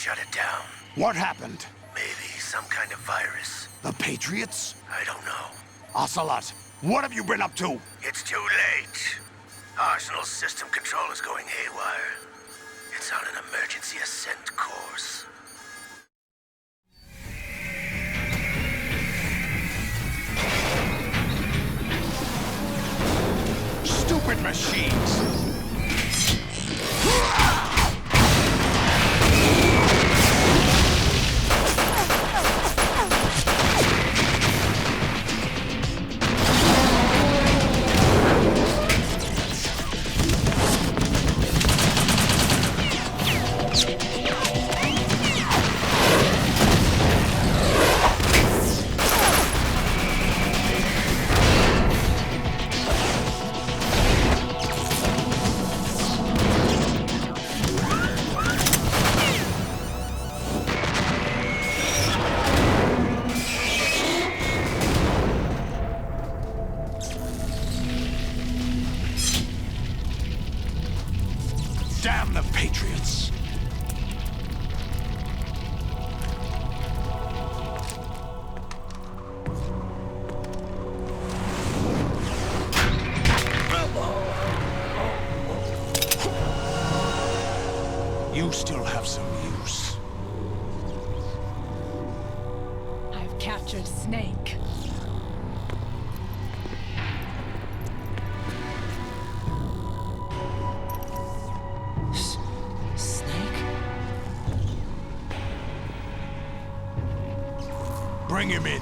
shut it down. What happened? Maybe some kind of virus. The Patriots? I don't know. Ocelot, what have you been up to? It's too late. Arsenal's system control is going haywire. It's on an emergency ascent course. Stupid machines! Damn the Patriots! You still have some use. I've captured Snake. Bring him in.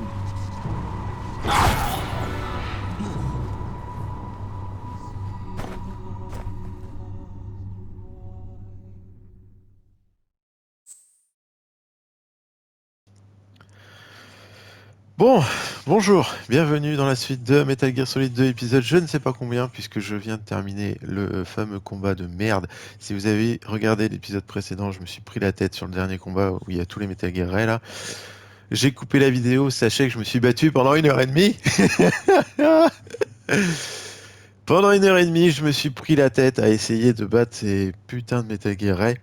Bon, bonjour, bienvenue dans la suite de Metal Gear Solid 2 épisode je ne sais pas combien puisque je viens de terminer le fameux combat de merde. Si vous avez regardé l'épisode précédent, je me suis pris la tête sur le dernier combat où il y a tous les Metal Gear Ray là. J'ai coupé la vidéo, sachez que je me suis battu pendant 1h30. Pendant 1h30, je me suis pris la tête à essayer de battre ces putains de Metal Gear Ray.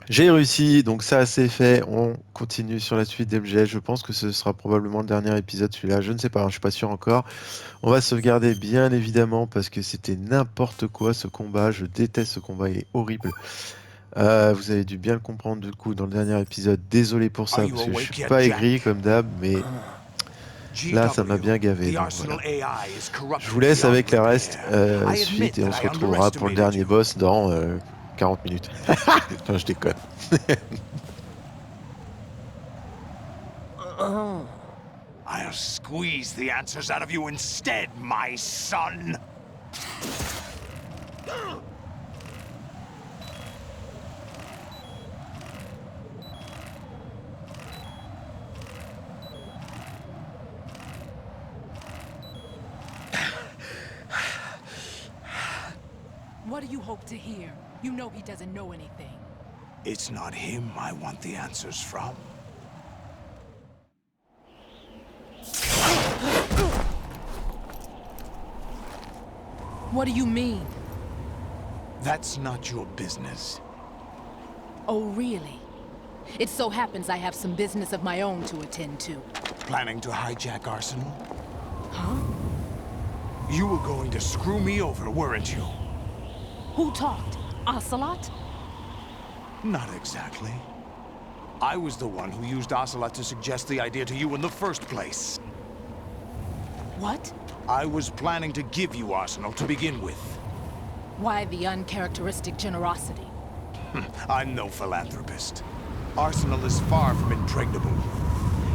J'ai réussi, donc ça c'est fait, on continue sur la suite d'MGS, je pense que ce sera probablement le dernier épisode celui-là, je ne sais pas, je suis pas sûr encore. On va sauvegarder bien évidemment parce que c'était n'importe quoi ce combat, je déteste ce combat, il est horrible. Vous avez dû bien le comprendre du coup dans le dernier épisode, désolé pour ça parce que je suis pas aigri comme d'hab, mais là ça m'a bien gavé. Donc, voilà. Je vous laisse avec la reste suite et on se retrouvera pour le dernier boss dans 40 minutes. Non, je déconne. I'll squeeze the answers out of you instead, my son. What do you hope to hear? You know he doesn't know anything. It's not him I want the answers from. What do you mean? That's not your business. Oh, really? It so happens I have some business of my own to attend to. Planning to hijack Arsenal? Huh? You were going to screw me over, weren't you? Who talked? Ocelot? Not exactly. I was the one who used Ocelot to suggest the idea to you in the first place. What? I was planning to give you Arsenal to begin with. Why the uncharacteristic generosity? I'm no philanthropist. Arsenal is far from impregnable.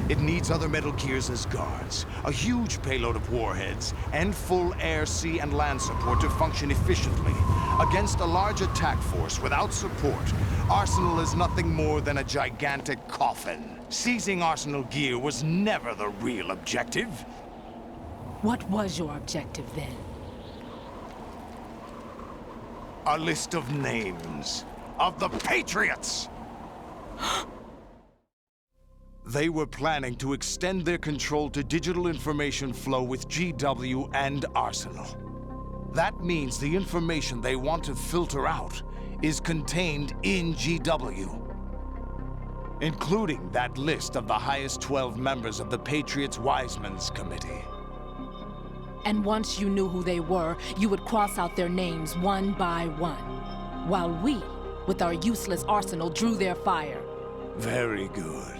It needs other Metal Gears as guards, a huge payload of warheads, and full air, sea, and land support to function efficiently. Against a large attack force without support, Arsenal is nothing more than a gigantic coffin. Seizing Arsenal gear was never the real objective. What was your objective then? A list of names of the Patriots! They were planning to extend their control to digital information flow with GW and Arsenal. That means the information they want to filter out is contained in GW. including that list of the highest 12 members of the Patriots Wiseman's Committee. And once you knew who they were, you would cross out their names one by one, while we, with our useless arsenal, drew their fire. Very good.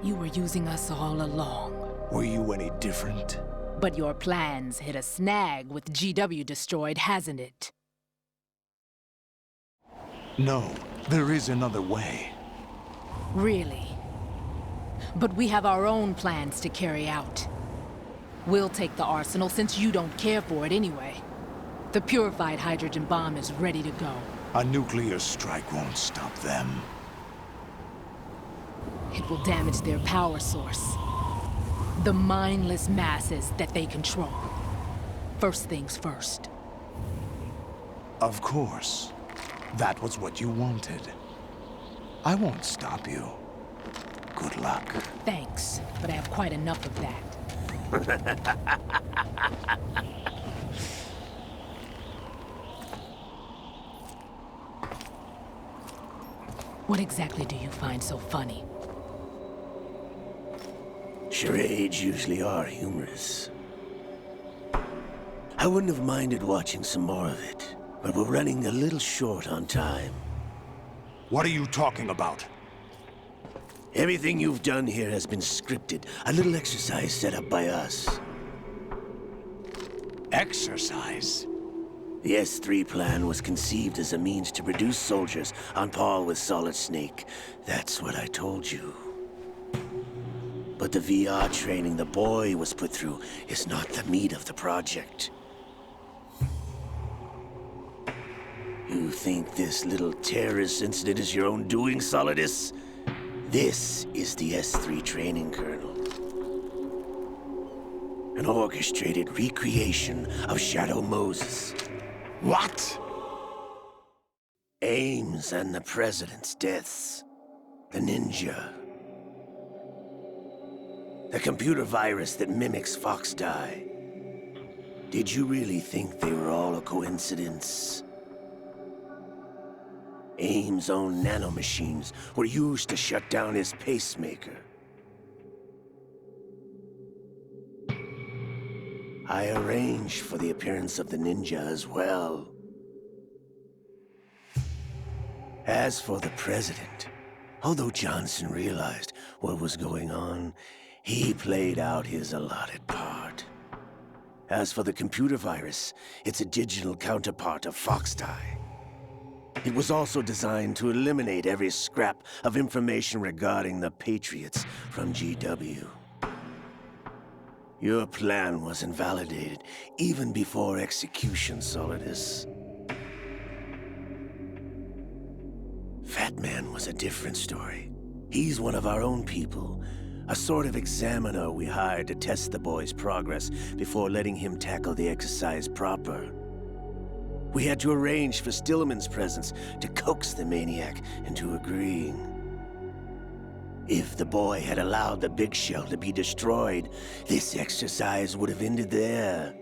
You were using us all along. Were you any different? But your plans hit a snag with GW destroyed, hasn't it? No, there is another way. Really? But we have our own plans to carry out. We'll take the arsenal since you don't care for it anyway. The purified hydrogen bomb is ready to go. A nuclear strike won't stop them. It will damage their power source. The mindless masses that they control. First things first. Of course. That was what you wanted. I won't stop you. Good luck. Thanks, but I have quite enough of that. What exactly do you find so funny? Charades usually are humorous. I wouldn't have minded watching some more of it, but we're running a little short on time. What are you talking about? Everything you've done here has been scripted, a little exercise set up by us. Exercise? The S3 plan was conceived as a means to produce soldiers on par with Solid Snake. That's what I told you. But the VR training the boy was put through is not the meat of the project. You think this little terrorist incident is your own doing, Solidus? This is the S3 training kernel. An orchestrated recreation of Shadow Moses. What? Ames and the President's deaths. The ninja. The computer virus that mimics Foxdie. Did you really think they were all a coincidence? Ames' own nanomachines were used to shut down his pacemaker. I arranged for the appearance of the ninja as well. As for the President, although Johnson realized what was going on, he played out his allotted part. As for the computer virus, it's a digital counterpart of Foxdie. It was also designed to eliminate every scrap of information regarding the Patriots from GW. Your plan was invalidated even before execution, Solidus. Fat Man was a different story. He's one of our own people. A sort of examiner we hired to test the boy's progress before letting him tackle the exercise proper. We had to arrange for Stillman's presence to coax the maniac into agreeing. If the boy had allowed the big shell to be destroyed, this exercise would have ended there.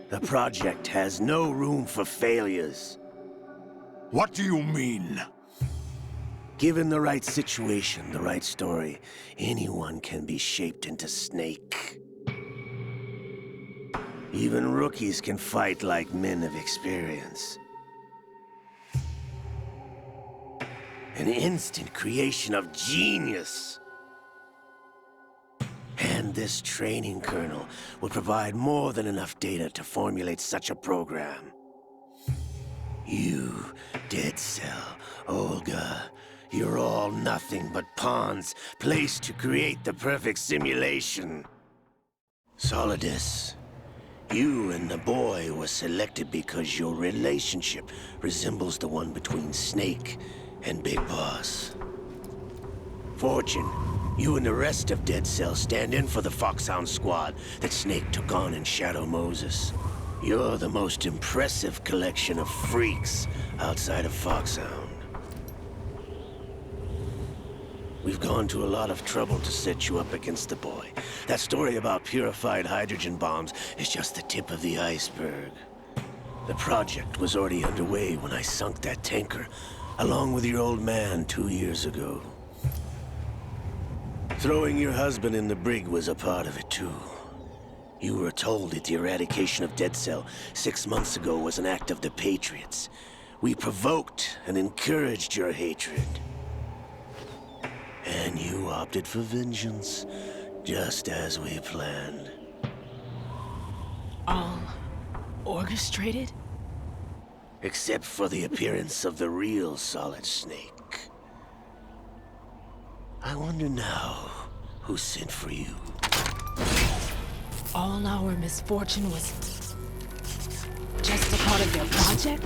The project has no room for failures. What do you mean? Given the right situation, the right story, anyone can be shaped into Snake. Even rookies can fight like men of experience. An instant creation of genius. And this training kernel will provide more than enough data to formulate such a program. You, Dead Cell, Olga, you're all nothing but pawns placed to create the perfect simulation. Solidus, you and the boy were selected because your relationship resembles the one between Snake and Big Boss. Fortune, you and the rest of Dead Cell stand in for the Foxhound squad that Snake took on in Shadow Moses. You're the most impressive collection of freaks outside of Foxhound. We've gone to a lot of trouble to set you up against the boy. That story about purified hydrogen bombs is just the tip of the iceberg. The project was already underway when I sunk that tanker along with your old man 2 years ago. Throwing your husband in the brig was a part of it, too. You were told that the eradication of Dead Cell 6 months ago was an act of the Patriots. We provoked and encouraged your hatred. And you opted for vengeance, just as we planned. All orchestrated? Except for the appearance of the real Solid Snake. I wonder now who sent for you. All our misfortune was just a part of their project?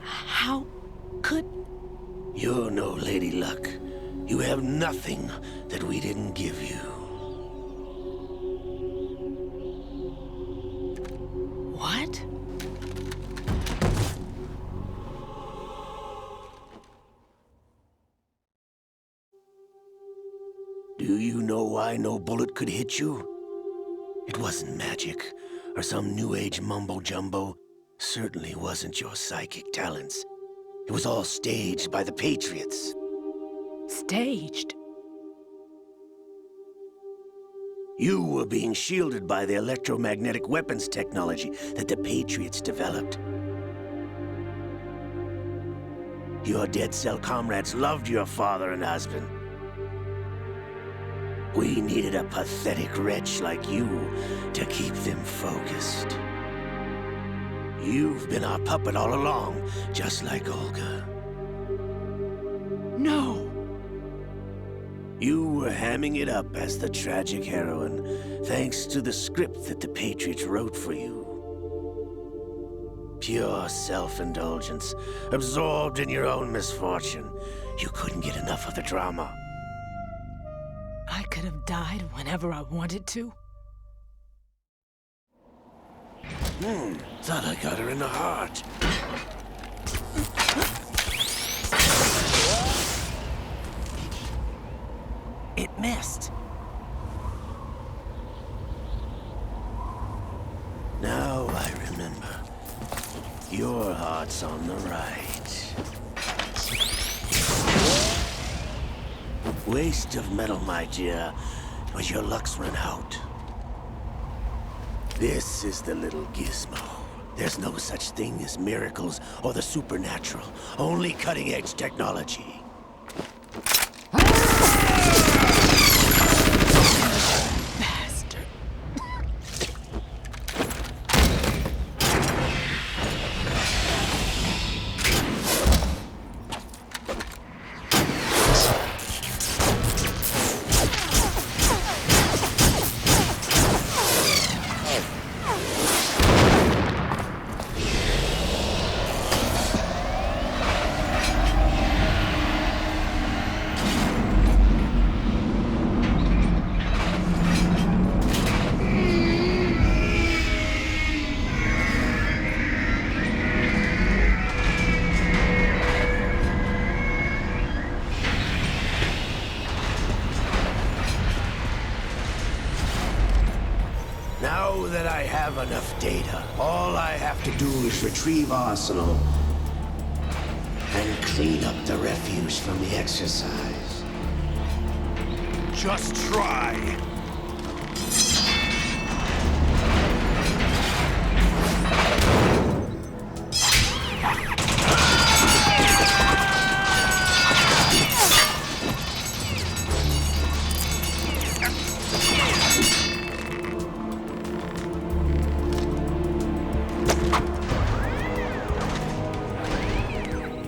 How could... You're no Lady Luck. You have nothing that we didn't give you. What? Do you know why no bullet could hit you? It wasn't magic, or some new age mumbo-jumbo. Certainly wasn't your psychic talents. It was all staged by the Patriots. Staged? You were being shielded by the electromagnetic weapons technology that the Patriots developed. Your Dead Cell comrades loved your father and husband. We needed a pathetic wretch like you to keep them focused. You've been our puppet all along, just like Olga. No! You were hamming it up as the tragic heroine, thanks to the script that the Patriots wrote for you. Pure self-indulgence, absorbed in your own misfortune. You couldn't get enough of the drama. I could have died whenever I wanted to. Thought I got her in the heart. It missed. Now I remember. Your heart's on the right. Waste of metal, my dear, but your luck's run out. This is the little gizmo. There's no such thing as miracles or the supernatural, only cutting-edge technology. Bastard. Now that I have enough data, all I have to do is retrieve Arsenal and clean up the refuse from the exercise. Just try.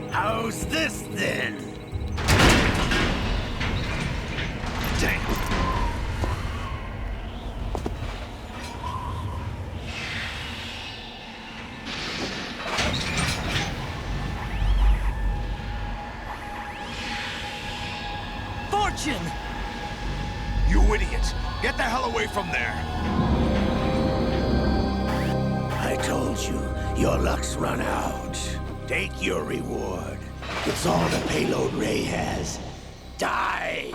How's this then? Damn. Fortune! You idiot! Get the hell away from there! I told you, your luck's run out. Take your reward. It's all the payload Ray has. Die!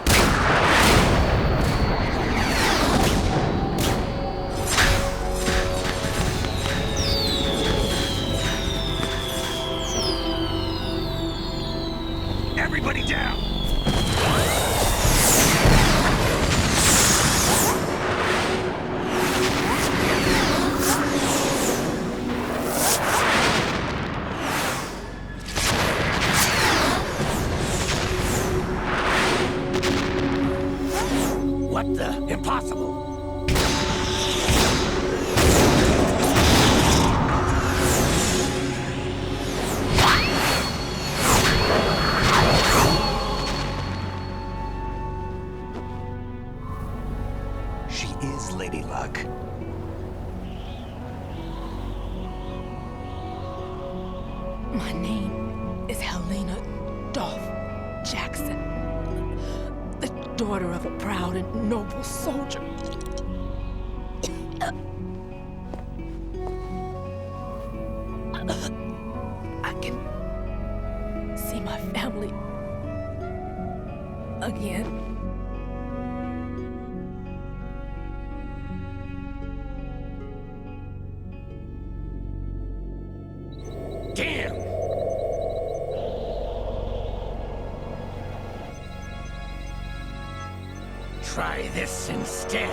Everybody down! What the? Impossible! She is Lady Luck. My name is Helena Dolph Jackson, the daughter of a proud and noble soldier. I can see my family again. Damn! Try this instead.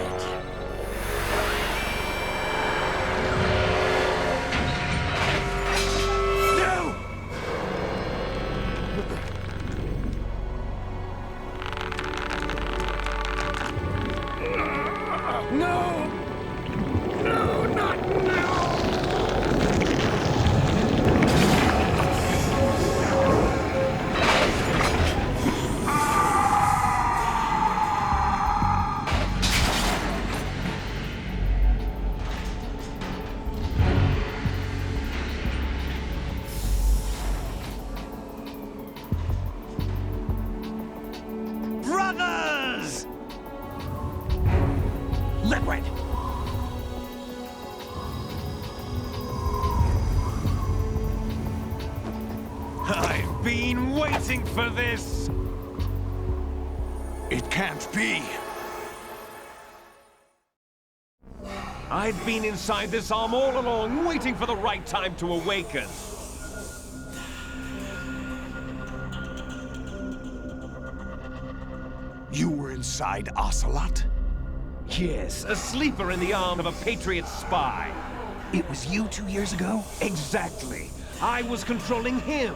No! No! No, not now! Brothers! Liquid! I've been waiting for this! It can't be! I've been inside this arm all along, waiting for the right time to awaken. You were inside Ocelot? Yes, a sleeper in the arm of a Patriot spy. It was you 2 years ago? Exactly. I was controlling him.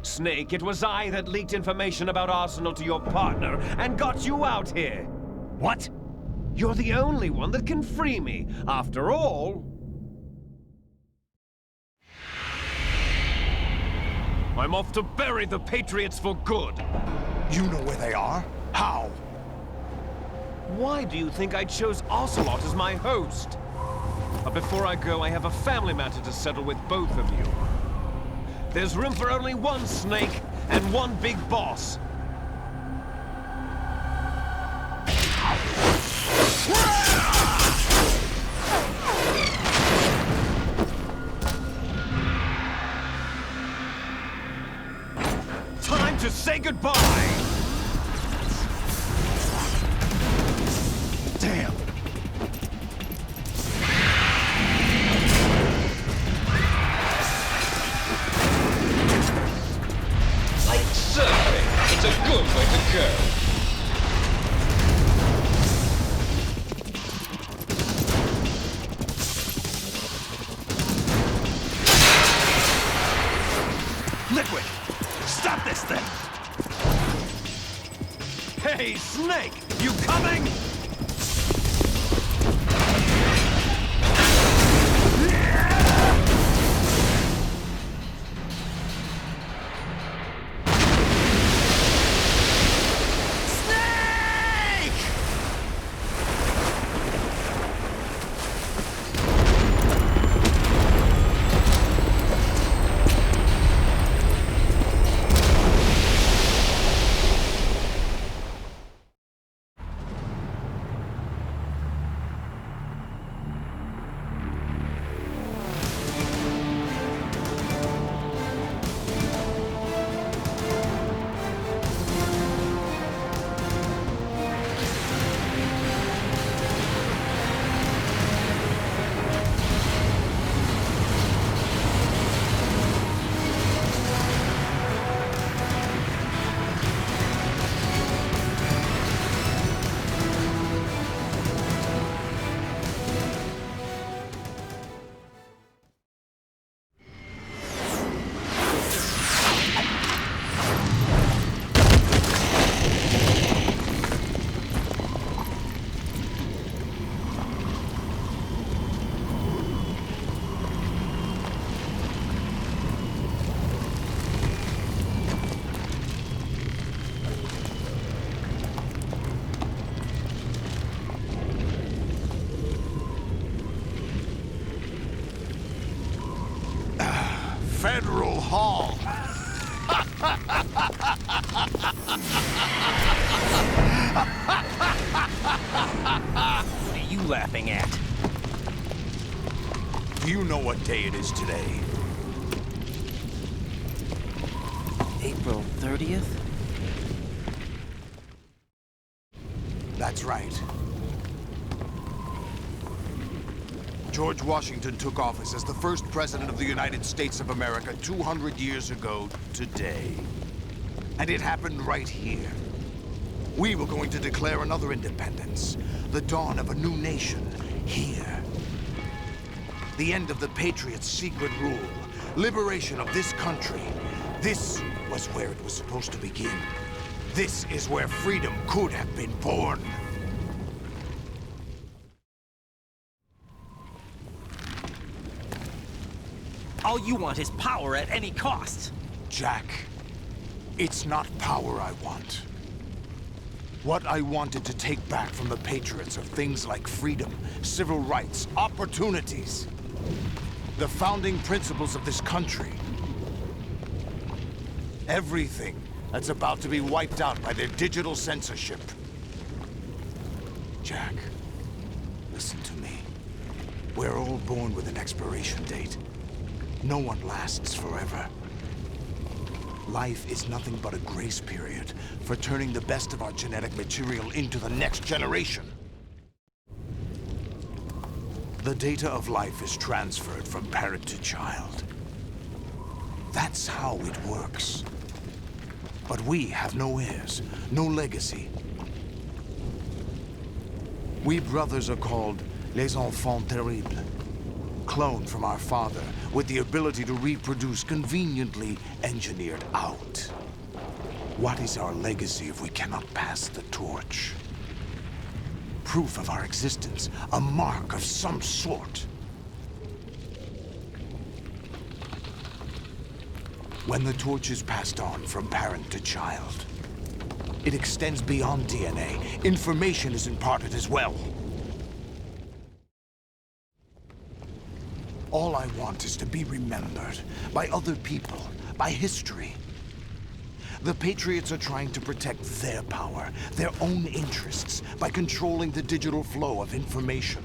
Snake, it was I that leaked information about Arsenal to your partner and got you out here. What? You're the only one that can free me. After all, I'm off to bury the Patriots for good. You know where they are? How? Why do you think I chose Ocelot as my host? But before I go, I have a family matter to settle with both of you. There's room for only one Snake and one big boss. Time to say goodbye! Damn! Like surfing, it's a good way to go. Liquid! Stop this thing! Hey, Snake! You coming? Federal Hall. What are you laughing at? Do you know what day it is today? April 30th? That's right. George Washington took office as the first president of the United States of America 200 years ago today. And it happened right here. We were going to declare another independence, the dawn of a new nation, here. The end of the Patriots' secret rule, liberation of this country. This was where it was supposed to begin. This is where freedom could have been born. All you want is power at any cost. Jack, it's not power I want. What I wanted to take back from the Patriots are things like freedom, civil rights, opportunities. The founding principles of this country. Everything that's about to be wiped out by their digital censorship. Jack, listen to me. We're all born with an expiration date. No one lasts forever. Life is nothing but a grace period for turning the best of our genetic material into the next generation. The data of life is transferred from parent to child. That's how it works. But we have no heirs, no legacy. We brothers are called les enfants terribles. Cloned from our father, with the ability to reproduce conveniently engineered out. What is our legacy if we cannot pass the torch? Proof of our existence, a mark of some sort. When the torch is passed on from parent to child, it extends beyond DNA. Information is imparted as well. All I want is to be remembered by other people, by history. The Patriots are trying to protect their power, their own interests, by controlling the digital flow of information.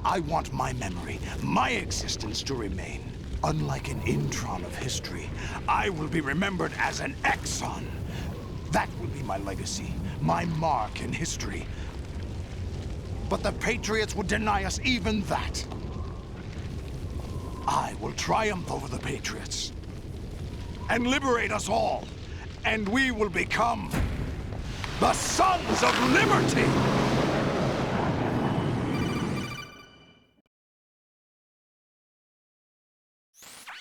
I want my memory, my existence to remain. Unlike an intron of history, I will be remembered as an exon. That will be my legacy, my mark in history. But the Patriots would deny us even that. I will triumph over the Patriots and liberate us all, and we will become the Sons of Liberty!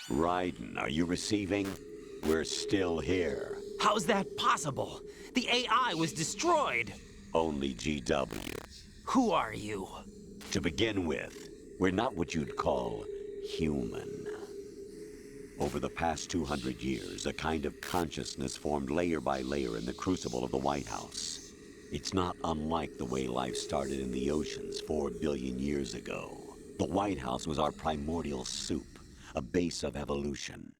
Raiden, are you receiving? We're still here. How's that possible? The AI was destroyed. Only GW. Who are you? To begin with, we're not what you'd call human. Over the past 200 years, a kind of consciousness formed layer by layer in the crucible of the White House. It's not unlike the way life started in the oceans 4 billion years ago. The White House was our primordial soup, a base of evolution.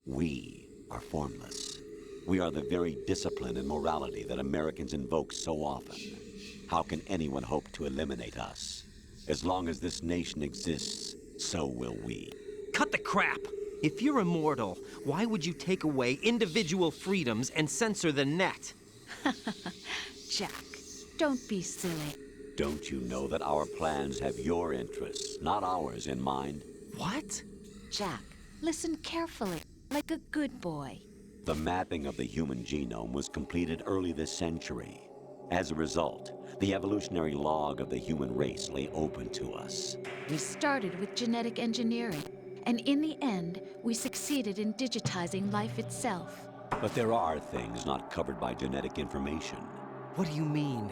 We are formless. We are the very discipline and morality that Americans invoke so often. How can anyone hope to eliminate us? As long as this nation exists, so will we. Cut the crap! If you're immortal, why would you take away individual freedoms and censor the net? Jack, don't be silly. Don't you know that our plans have your interests, not ours, in mind? What? Jack, listen carefully, like a good boy. The mapping of the human genome was completed early this century. As a result, the evolutionary log of the human race lay open to us. We started with genetic engineering, and in the end, we succeeded in digitizing life itself. But there are things not covered by genetic information. What do you mean?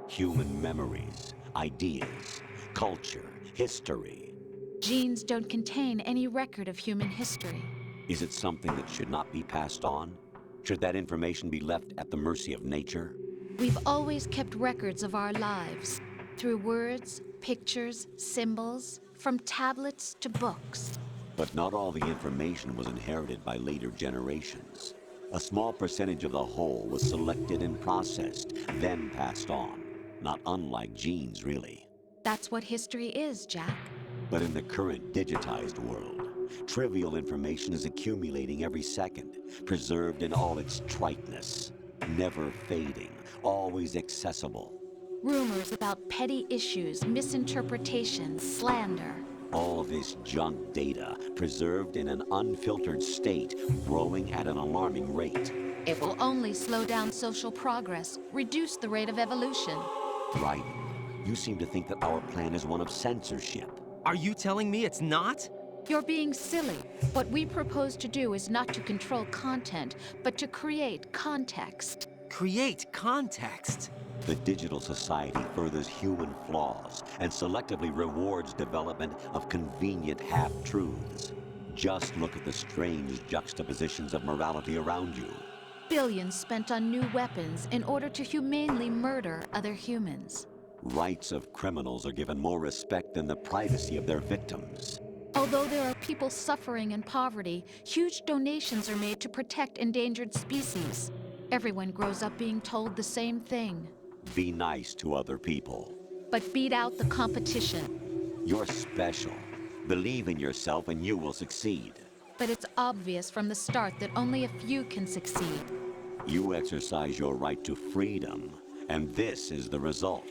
Human memories, ideas, culture, history. Genes don't contain any record of human history. Is it something that should not be passed on? Should that information be left at the mercy of nature? We've always kept records of our lives, through words, pictures, symbols, from tablets to books. But not all the information was inherited by later generations. A small percentage of the whole was selected and processed, then passed on. Not unlike genes, really. That's what history is, Jack. But in the current digitized world, trivial information is accumulating every second, preserved in all its triteness, never fading, always accessible. Rumors about petty issues, misinterpretations, slander. All this junk data, preserved in an unfiltered state, growing at an alarming rate. It will only slow down social progress, reduce the rate of evolution. Right. You seem to think that our plan is one of censorship. Are you telling me it's not? You're being silly. What we propose to do is not to control content, but to create context. Create context. The digital society furthers human flaws and selectively rewards development of convenient half-truths. Just look at the strange juxtapositions of morality around you. Billions spent on new weapons in order to humanely murder other humans. Rights of criminals are given more respect than the privacy of their victims. Although there are people suffering in poverty, huge donations are made to protect endangered species. Everyone grows up being told the same thing. Be nice to other people. But beat out the competition. You're special. Believe in yourself and you will succeed. But it's obvious from the start that only a few can succeed. You exercise your right to freedom, and this is the result.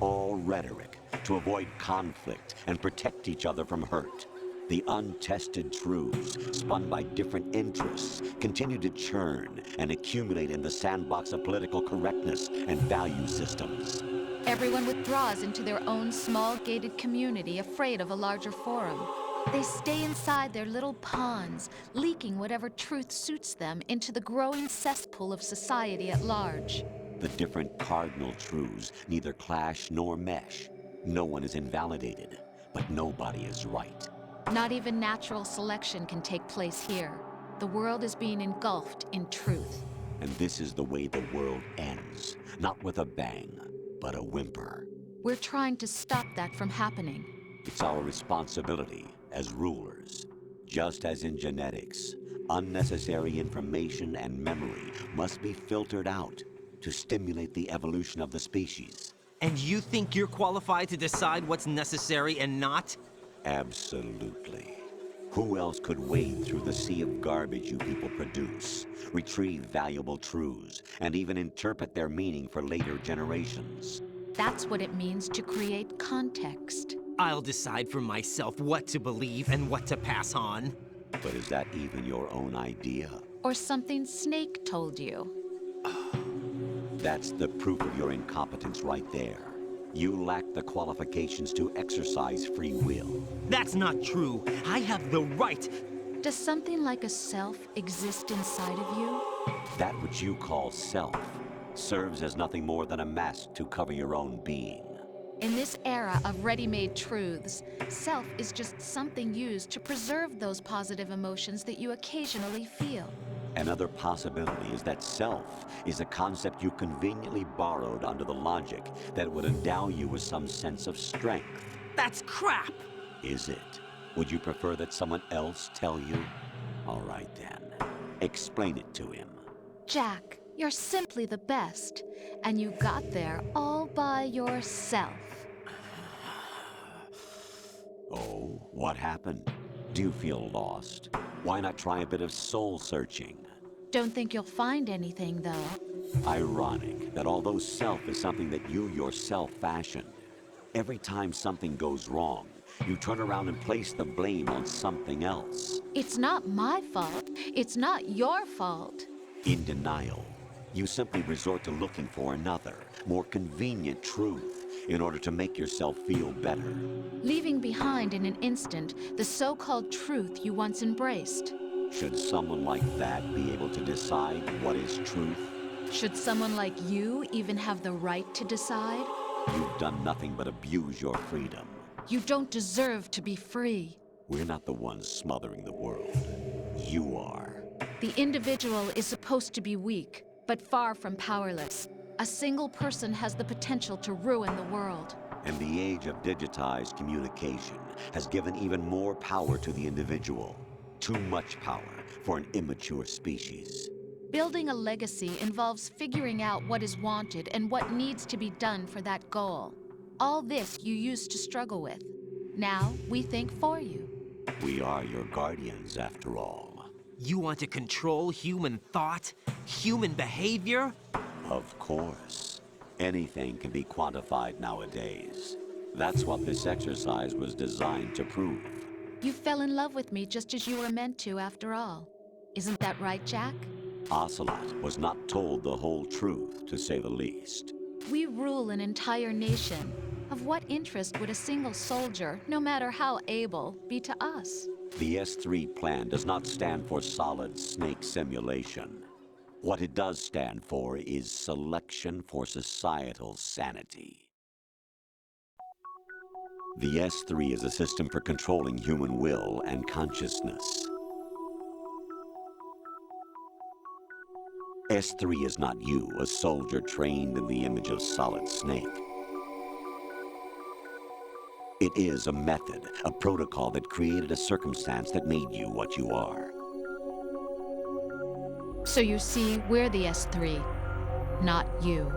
All rhetoric to avoid conflict and protect each other from hurt. The untested truths, spun by different interests, continue to churn and accumulate in the sandbox of political correctness and value systems. Everyone withdraws into their own small gated community, afraid of a larger forum. They stay inside their little ponds, leaking whatever truth suits them into the growing cesspool of society at large. The different cardinal truths neither clash nor mesh. No one is invalidated, but nobody is right. Not even natural selection can take place here. The world is being engulfed in truth. And this is the way the world ends. Not with a bang, but a whimper. We're trying to stop that from happening. It's our responsibility as rulers. Just as in genetics, unnecessary information and memory must be filtered out to stimulate the evolution of the species. And you think you're qualified to decide what's necessary and not? Absolutely. Who else could wade through the sea of garbage you people produce, retrieve valuable truths, and even interpret their meaning for later generations? That's what it means to create context. I'll decide for myself what to believe and what to pass on. But is that even your own idea? Or something Snake told you? That's the proof of your incompetence right there. You lack the qualifications to exercise free will. That's not true. I have the right. Does something like a self exist inside of you? That which you call self serves as nothing more than a mask to cover your own being. In this era of ready-made truths, self is just something used to preserve those positive emotions that you occasionally feel. Another possibility is that self is a concept you conveniently borrowed under the logic that would endow you with some sense of strength. That's crap! Is it? Would you prefer that someone else tell you? All right then. Explain it to him. Jack, you're simply the best, and you got there all by yourself. Oh, what happened? Do you feel lost? Why not try a bit of soul-searching? Don't think you'll find anything, though. Ironic that although self is something that you yourself fashioned, every time something goes wrong, you turn around and place the blame on something else. It's not my fault. It's not your fault. In denial, you simply resort to looking for another, more convenient truth in order to make yourself feel better. Leaving behind in an instant the so-called truth you once embraced. Should someone like that be able to decide what is truth? Should someone like you even have the right to decide? You've done nothing but abuse your freedom. You don't deserve to be free. We're not the ones smothering the world. You are. The individual is supposed to be weak, but far from powerless. A single person has the potential to ruin the world. And the age of digitized communication has given even more power to the individual. Too much power for an immature species. Building a legacy involves figuring out what is wanted and what needs to be done for that goal. All this you used to struggle with. Now, we think for you. We are your guardians, after all. You want to control human thought? Human behavior? Of course. Anything can be quantified nowadays. That's what this exercise was designed to prove. You fell in love with me just as you were meant to, after all. Isn't that right, Jack? Ocelot was not told the whole truth, to say the least. We rule an entire nation. Of what interest would a single soldier, no matter how able, be to us? The S3 plan does not stand for solid snake simulation. What it does stand for is selection for societal sanity. The S3 is a system for controlling human will and consciousness. S3 is not you, a soldier trained in the image of Solid Snake. It is a method, a protocol that created a circumstance that made you what you are. So you see, we're the S3, not you.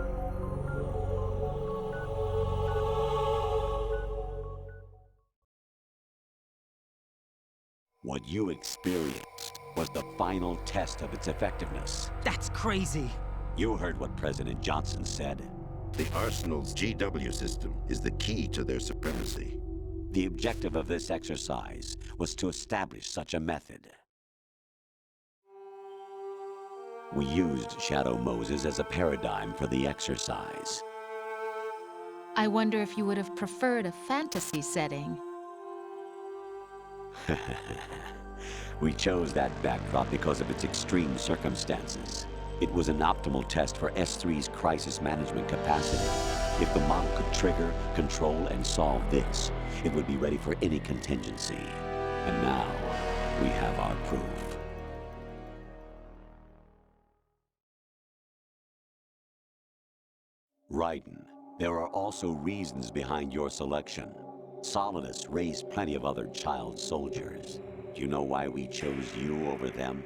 What you experienced was the final test of its effectiveness. That's crazy. You heard what President Johnson said. The Arsenal's GW system is the key to their supremacy. The objective of this exercise was to establish such a method. We used Shadow Moses as a paradigm for the exercise. I wonder if you would have preferred a fantasy setting. We chose that backdrop because of its extreme circumstances. It was an optimal test for S3's crisis management capacity. If the model could trigger, control, and solve this, it would be ready for any contingency. And now, we have our proof. Raiden, there are also reasons behind your selection. Solidus raised plenty of other child soldiers. Do you know why we chose you over them?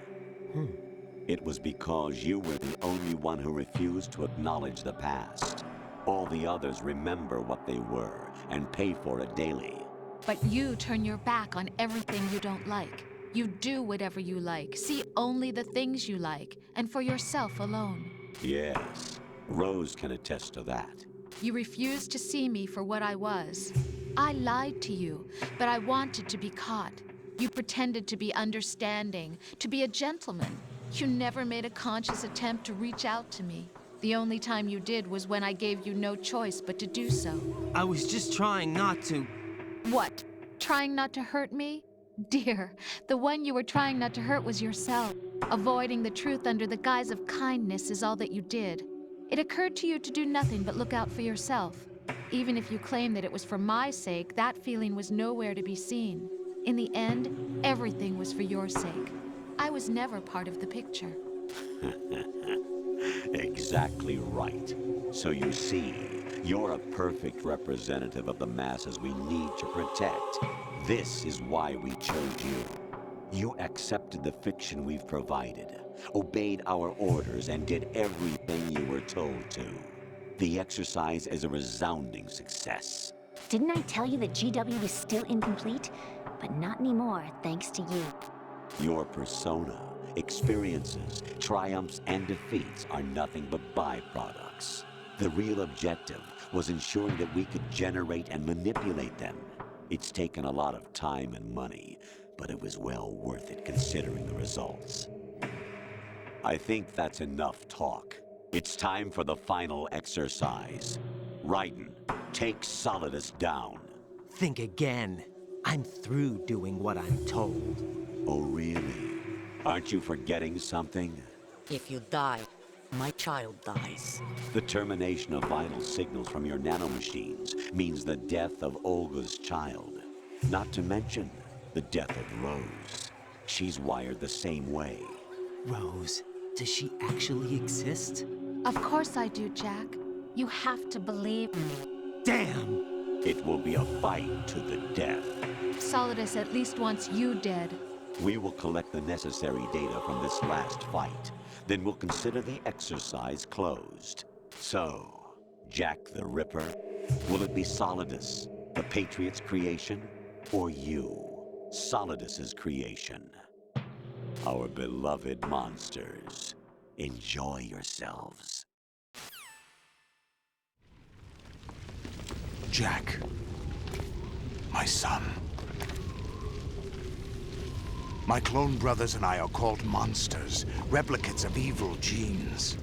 It was because you were the only one who refused to acknowledge the past. All the others remember what they were and pay for it daily. But you turn your back on everything you don't like. You do whatever you like, see only the things you like, and for yourself alone. Yes, Rose can attest to that. You refused to see me for what I was. I lied to you, but I wanted to be caught. You pretended to be understanding, to be a gentleman. You never made a conscious attempt to reach out to me. The only time you did was when I gave you no choice but to do so. I was just trying not to... What? Trying not to hurt me? Dear, the one you were trying not to hurt was yourself. Avoiding the truth under the guise of kindness is all that you did. It occurred to you to do nothing but look out for yourself. Even if you claim that it was for my sake, that feeling was nowhere to be seen. In the end, everything was for your sake. I was never part of the picture. Exactly right. So you see, you're a perfect representative of the masses we need to protect. This is why we chose you. You accepted the fiction we've provided, obeyed our orders, and did everything you were told to. The exercise is a resounding success. Didn't I tell you that GW was still incomplete? But not anymore, thanks to you. Your persona, experiences, triumphs, and defeats are nothing but byproducts. The real objective was ensuring that we could generate and manipulate them. It's taken a lot of time and money, but it was well worth it considering the results. I think that's enough talk. It's time for the final exercise. Raiden, take Solidus down. Think again. I'm through doing what I'm told. Oh, really? Aren't you forgetting something? If you die, my child dies. The termination of vital signals from your nanomachines means the death of Olga's child. Not to mention the death of Rose. She's wired the same way. Rose, does she actually exist? Of course I do, Jack. You have to believe me. Damn! It will be a fight to the death. Solidus at least wants you dead. We will collect the necessary data from this last fight. Then we'll consider the exercise closed. So, Jack the Ripper, will it be Solidus, the Patriot's creation, or you, Solidus's creation? Our beloved monsters, enjoy yourselves. Jack, my son. My clone brothers and I are called monsters, replicates of evil genes.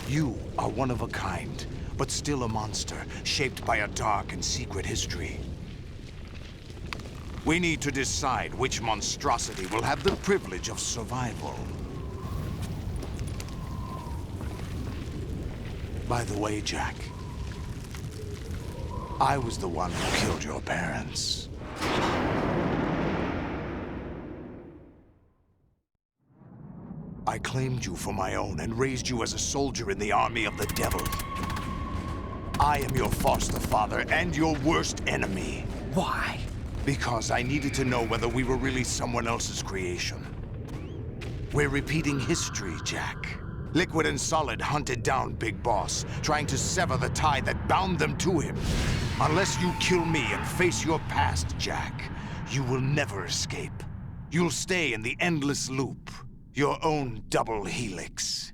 You are one of a kind, but still a monster, shaped by a dark and secret history. We need to decide which monstrosity will have the privilege of survival. By the way, Jack, I was the one who killed your parents. I claimed you for my own and raised you as a soldier in the army of the devil. I am your foster father and your worst enemy. Why? Because I needed to know whether we were really someone else's creation. We're repeating history, Jack. Liquid and Solid hunted down Big Boss, trying to sever the tie that bound them to him. Unless you kill me and face your past, Jack, you will never escape. You'll stay in the endless loop. Your own double helix.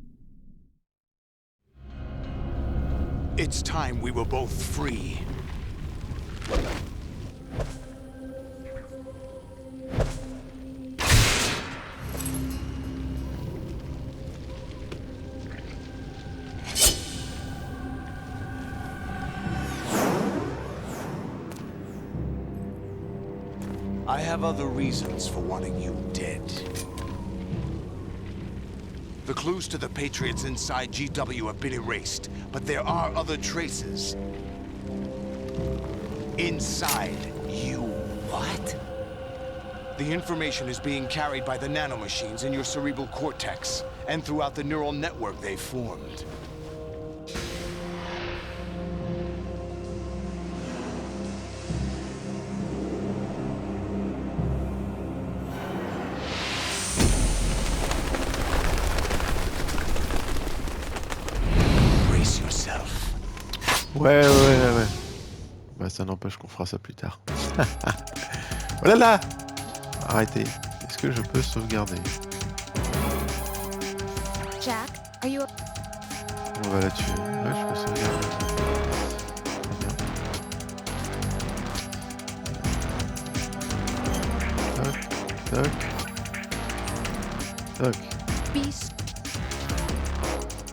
It's time we were both free. I have other reasons for wanting you dead. The clues to the Patriots inside GW have been erased, but there are other traces. Inside you. What? The information is being carried by the nanomachines in your cerebral cortex, and throughout the neural network they've formed. Ouais. Bah ça n'empêche qu'on fera ça plus tard. Oh là là! Arrêtez. Est-ce que je peux sauvegarder? Jack, are you... On va la tuer. Ouais, je peux sauvegarder. Toc.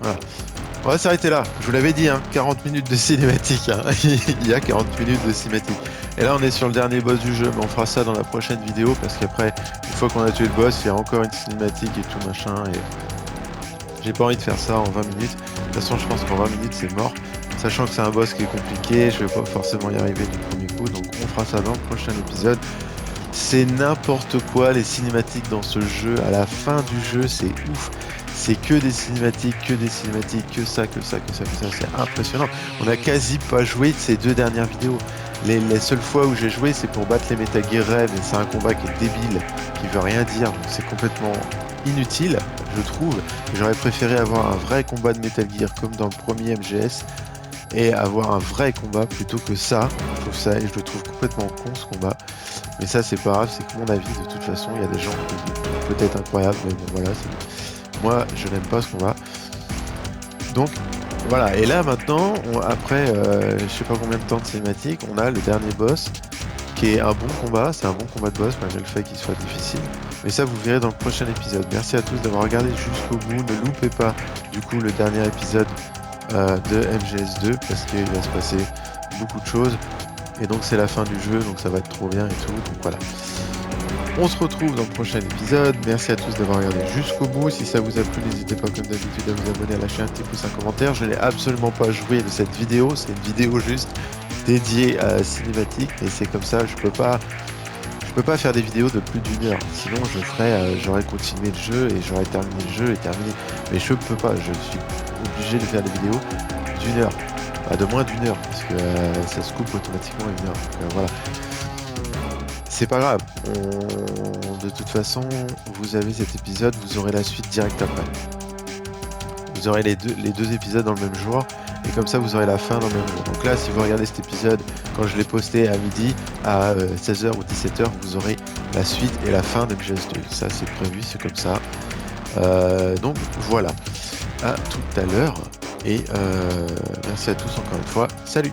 Voilà. On va s'arrêter là, je vous l'avais dit, hein, 40 minutes de cinématique, hein. Il y a 40 minutes de cinématique. Et là on est sur le dernier boss du jeu, mais on fera ça dans la prochaine vidéo, parce qu'après, une fois qu'on a tué le boss, il y a encore une cinématique et tout machin, et j'ai pas envie de faire ça en 20 minutes. De toute façon je pense qu'en 20 minutes c'est mort, sachant que c'est un boss qui est compliqué, je vais pas forcément y arriver du premier coup, donc on fera ça dans le prochain épisode. C'est n'importe quoi les cinématiques dans ce jeu, à la fin du jeu c'est ouf. C'est que des cinématiques, que ça, c'est impressionnant. On a quasi pas joué de ces deux dernières vidéos. Les seules fois où j'ai joué, c'est pour battre les Metal Gear Ray, mais c'est un combat qui est débile, qui veut rien dire, donc c'est complètement inutile, je trouve. J'aurais préféré avoir un vrai combat de Metal Gear comme dans le premier MGS, et avoir un vrai combat plutôt que ça. Je trouve ça, et je le trouve complètement con ce combat. Mais ça, c'est pas grave, c'est que mon avis, de toute façon, il y a des gens qui disent peut-être incroyable, mais bon voilà, moi je n'aime pas ce combat. Donc voilà, et là maintenant, après je sais pas combien de temps de cinématique, on a le dernier boss qui est un bon combat, c'est un bon combat de boss malgré le fait qu'il soit difficile. Mais ça vous verrez dans le prochain épisode. Merci à tous d'avoir regardé jusqu'au bout, ne loupez pas du coup le dernier épisode de MGS2 parce qu'il va se passer beaucoup de choses. Et donc c'est la fin du jeu, donc ça va être trop bien et tout, donc voilà. On se retrouve dans le prochain épisode. Merci à tous d'avoir regardé jusqu'au bout. Si ça vous a plu, n'hésitez pas comme d'habitude à vous abonner, à lâcher un petit pouce, un commentaire. Je n'ai absolument pas joué de cette vidéo. C'est une vidéo juste dédiée à la cinématique. Et c'est comme ça, je peux pas faire des vidéos de plus d'1 heure. Sinon, j'aurais continué le jeu et j'aurais terminé le jeu et terminé. Mais je peux pas. Je suis obligé de faire des vidéos d'1 heure. de moins d'1 heure, parce que ça se coupe automatiquement à 1 heure. Donc, voilà. C'est pas grave. De toute façon, vous avez cet épisode, vous aurez la suite direct après. Vous aurez les deux épisodes dans le même jour, et comme ça, vous aurez la fin dans le même jour. Donc là, si vous regardez cet épisode, quand je l'ai posté à midi, à 16h ou 17h, vous aurez la suite et la fin de MGS 2. Ça, c'est prévu, c'est comme ça. Donc voilà. À tout à l'heure, et merci à tous encore une fois. Salut!